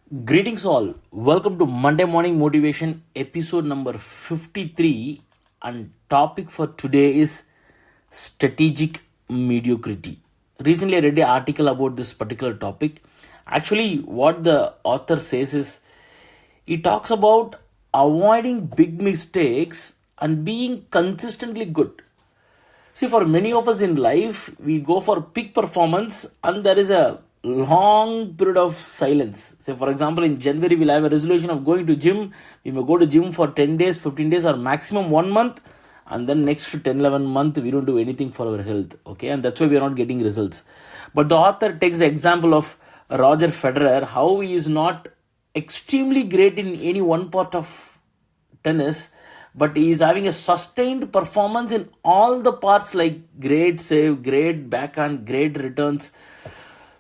Greetings all. Welcome to Monday Morning Motivation episode number 53, and topic for today is strategic mediocrity. Recently I read an article about this particular topic. Actually, what the author says is he talks about avoiding big mistakes and being consistently good. See, for many of us in life, we go for peak performance and there is a long period of silence. Say, for example, in January, we'll have a resolution of going to gym. We may go to gym for 10 days, 15 days, or maximum 1 month. And then next to 10, 11 month, we don't do anything for our health. Okay. And that's why we are not getting results. But the author takes the example of Roger Federer, how he is not extremely great in any one part of tennis, but he is having a sustained performance in all the parts, like great save, great backhand, great returns.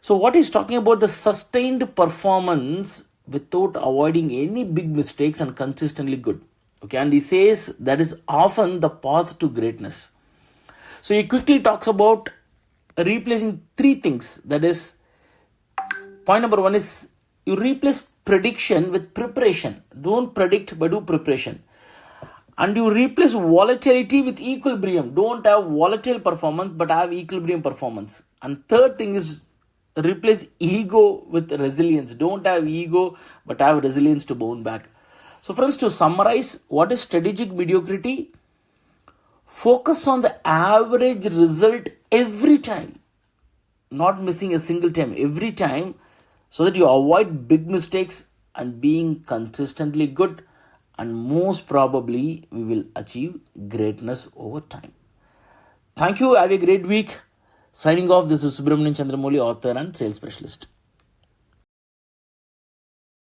So what he's talking about, the sustained performance without avoiding any big mistakes and consistently good. Okay, and he says that is often the path to greatness. So he quickly talks about replacing three things. That is, point number one is you replace prediction with preparation. Don't predict, but do preparation. And you replace volatility with equilibrium. Don't have volatile performance, but have equilibrium performance. And third thing is replace ego with resilience. Don't have ego, but have resilience to bounce back. So friends, to summarize, what is strategic mediocrity? Focus on the average result every time. Not missing a single time, every time, so that you avoid big mistakes and being consistently good. And most probably, we will achieve greatness over time. Thank you. Have a great week. Signing off, this is Subramanian, Chandramouli, author and sales specialist.